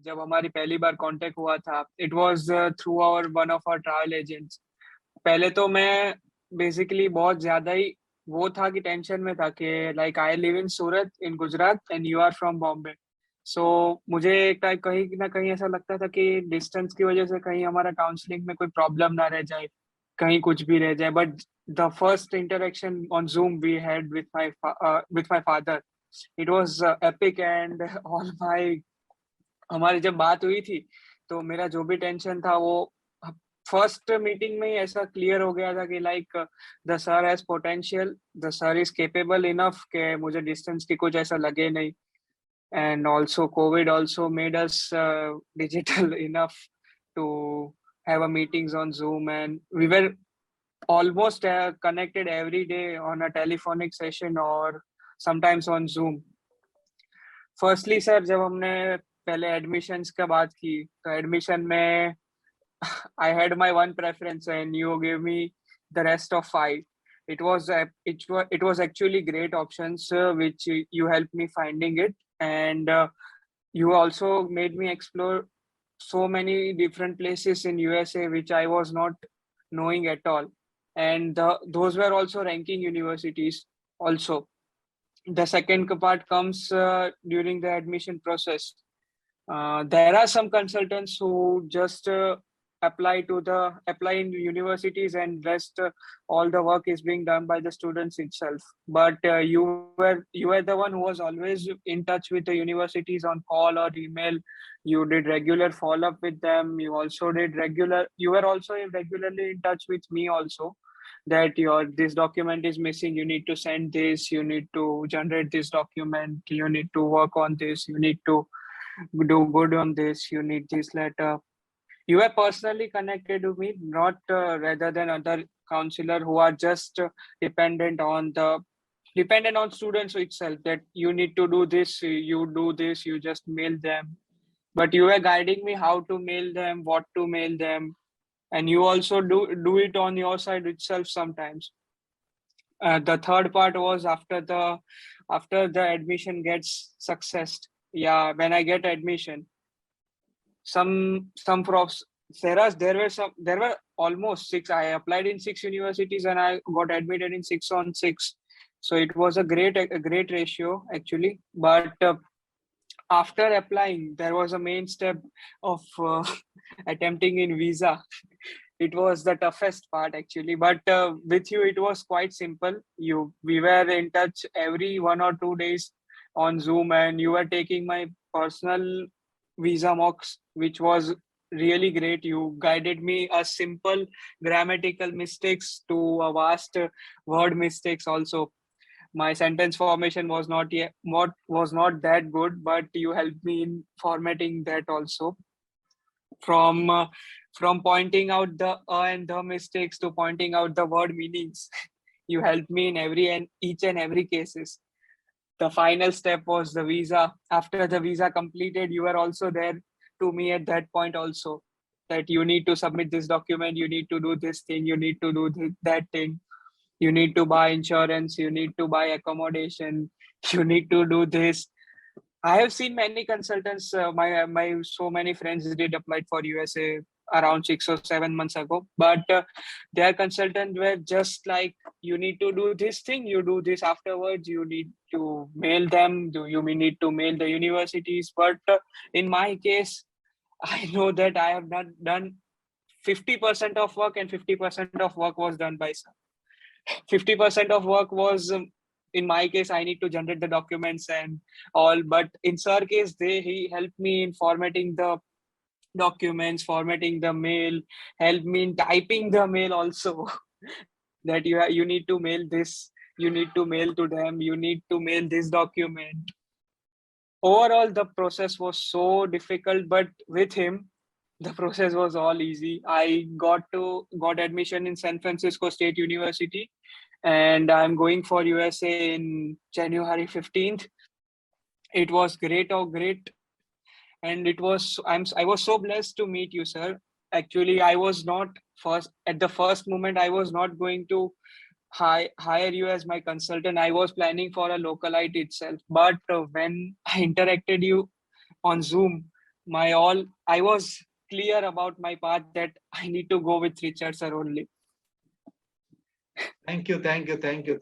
जब हमारी पहली बार कांटेक्ट हुआ था, it was through our one of our travel agents. पहले तो मैं बेसिकली बहुत ज्यादा ही वो था कि टेंशन में था कि like I live in Surat in Gujarat and you are from Bombay. So मुझे कहीं ना कहीं ऐसा लगता था कि डिस्टेंस की वजह से कहीं हमारा काउंसलिंग में कोई प्रॉब्लम ना रह जाए, कहीं कुछ भी रह जाए। But the first interaction on Zoom we had with my father, it was epic and all my हमारी जब बात हुई थी तो मेरा जो भी टेंशन था वो फर्स्ट मीटिंग में ही ऐसा क्लियर हो गया था कि like the sir has potential, the sir is capable enough के मुझे डिस्टेंस की कुछ ऐसा लगे नहीं। And also Covid also made us digital enough to have a meetings on Zoom and we were almost connected every day on a telephonic session or sometimes on Zoom. Firstly sir जब हमने पहले admissions का बात की तो admission में I had my one preference and you gave me the rest of five. It was actually great options which you helped me finding it, and you also made me explore so many different places in USA which I was not knowing at all, and those were also ranking universities also. The second part comes during the admission process. There are some consultants who just apply in universities and rest all the work is being done by the students itself. But you were the one who was always in touch with the universities on call or email. You did regular follow up with them. You were also regularly in touch with me also, that your this document is missing, you need to send this, you need to generate this document, you need to work on this, you need to do good on this, you need this letter. You are personally connected to me, not rather than other counselor who are just dependent on students itself, that you need to do this, you do this, you just mail them. But you were guiding me how to mail them, what to mail them, and you also do it on your side itself sometimes. The third part was after the admission gets success. Yeah, when I get admission, some profs there were almost six. I applied in six universities and I got admitted in six on six. So it was a great ratio actually. But after applying, there was a main step of attempting in visa. It was the toughest part actually, but with you it was quite simple. We were in touch every 1 or 2 days on Zoom, and you were taking my personal visa mocks, which was really great. You guided me a simple grammatical mistakes to a vast word mistakes also. My sentence formation was not that good, but you helped me in formatting that also. From from pointing out the and the mistakes to pointing out the word meanings, you helped me in each and every cases. The final step was the visa. After the visa completed, you were also there to me at that point also, that you need to submit this document, you need to do this thing, you need to do that thing, you need to buy insurance, you need to buy accommodation, you need to do this. I have seen many consultants. My so many friends did apply for USA around 6 or 7 months ago, but their consultant were just like, you need to do this thing, you do this afterwards, you need to mail them, do you need to mail the universities. But in my case, I know that I have not done 50% of work, and 50% of work was done by some. 50% of work was in my case I need to generate the documents and all, but in sir case he helped me in formatting the documents, formatting the mail, helped me in typing the mail also. That you need to mail this, you need to mail to them, you need to mail this document. Overall the process was so difficult, but with him the process was all easy. I got admission in San Francisco State University, and I'm going for USA in January 15th. It was great, oh great. And I was so blessed to meet you, sir. Actually, I was not first at the first moment, I was not going to hire you as my consultant. I was planning for a localite itself. But when I interacted you on Zoom, I was clear about my path that I need to go with Richard sir only. Thank you, Vedant. Thank you,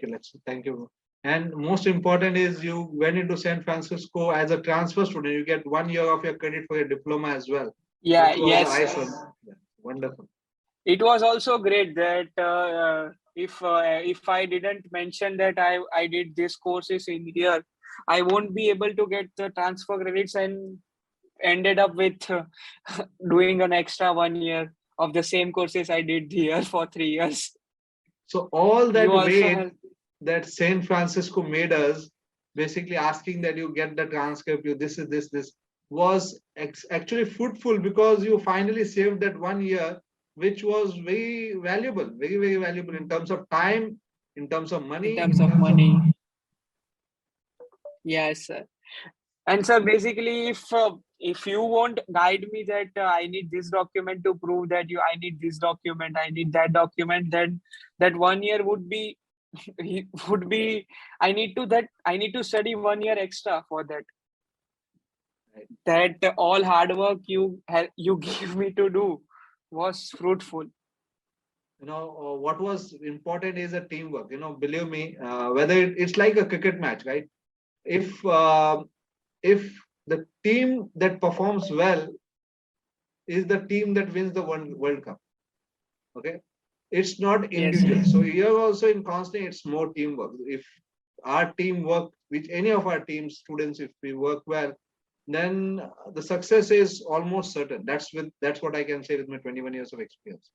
Lakshmi. Thank you. And most important is you went into San Francisco as a transfer student. You get 1 year of your credit for your diploma as well. Yeah, Which was yes, awesome. sir. Yeah, wonderful. It was also great that if I didn't mention that I did these courses in here, I won't be able to get the transfer credits and ended up with doing an extra 1 year of the same courses I did here for 3 years. So all that You also weight help. that San Francisco made us, basically asking that you get the transcript, you this was actually fruitful because you finally saved that 1 year, which was very valuable, very valuable in terms of time, in terms of In money, terms of money. Yes, sir. And sir, basically, if you won't guide me that I need this document to prove that I need this document, I need that document, then that 1 year would be I need to study 1 year extra for that. Right. That all hard work you give me to do was fruitful. What was important is a teamwork. Believe me, whether it's like a cricket match, right? If the team that performs well is the team that wins the World Cup. Okay, it's not Yes, individual. sir. So here also in counseling, it's more teamwork. If our team work, which any of our team students, if we work well, then the success is almost certain. That's what I can say with my 21 years of experience.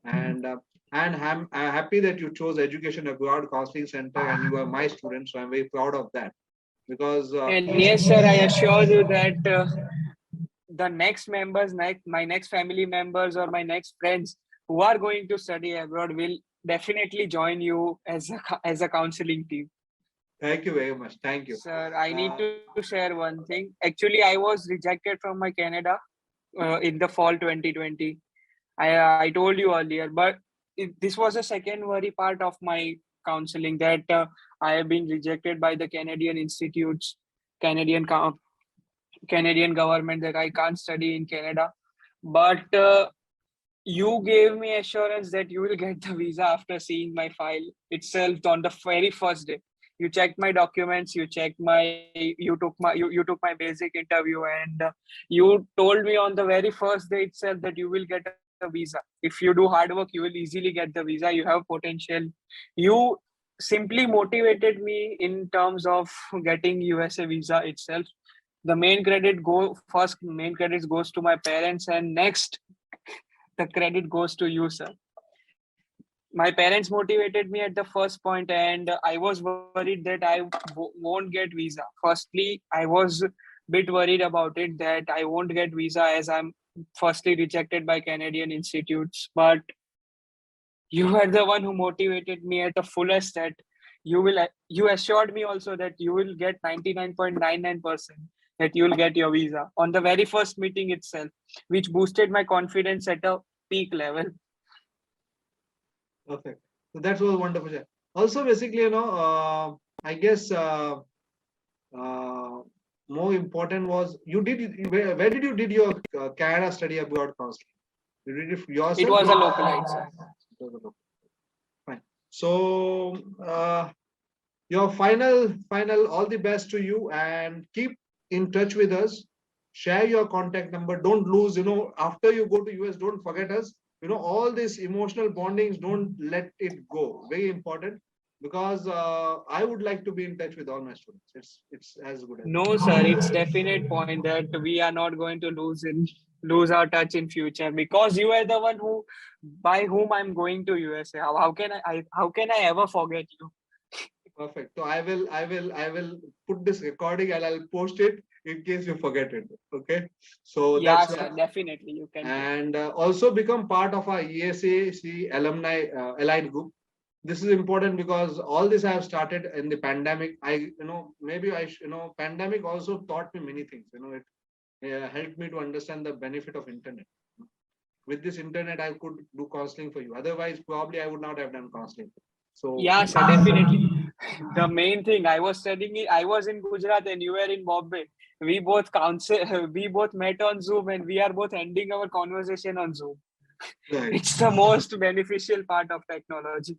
And I'm happy that you chose Education Abroad Counseling Center and you are my student. So I'm very proud of that because And yes, sir, I assure you that the next members, my next family members or my next friends who are going to study abroad will definitely join you as a counseling team. thank you very much. Thank you. Sir, I need to share one thing. Actually, I was rejected from my Canada in the fall 2020. I told you earlier, but this was a second worry part of my counseling that I have been rejected by the Canadian institutes, Canadian Canadian government that I can't study in Canada. But you gave me assurance that you will get the visa after seeing my file itself on the very first day. You checked my documents, you took my basic interview, and you told me on the very first day itself that you will get a visa. If you do hard work, you will easily get the visa. You have potential. You simply motivated me in terms of getting USA visa itself. The main credit goes to my parents, and next the credit goes to you, sir. My parents motivated me at the first point, and I was worried that I won't get visa. Firstly, I was a bit worried about it that I won't get visa as I'm firstly rejected by Canadian institutes. But you were the one who motivated me at the fullest that you assured me also that you will get 99.99% that you will get your visa on the very first meeting itself, which boosted my confidence at a peak level. Perfect. So that was wonderful. Also, basically, I guess uh, more important was where did you did your Canada study abroad counseling? You did it It yourself? was a localite, sir. It was a local. Fine. So your final all the best to you and keep in touch with us. Share your contact number. Don't lose. After you go to US, don't forget us. All these emotional bondings, don't let it go. Very important because I would like to be in touch with all my students. It's as good as. No, sir, it's definite point that we are not going to lose our touch in future because you are the one who by whom I'm going to USA. How can I ever forget you? Perfect. So I will put this recording and I'll post it in case you forget it. Okay. So Yeah, that's sir, what. definitely you can do. And also become part of our EACC alumni allied group. This is important because all this I have started in the pandemic. Pandemic also taught me many things. It helped me to understand the benefit of internet. With this internet, I could do counseling for you. Otherwise, probably I would not have done counseling. So Yeah, sir, definitely. The main thing, I was studying, I was in Gujarat and you were in Bombay. We both we both met on Zoom and we are both ending our conversation on Zoom. Right. It's the most beneficial part of technology.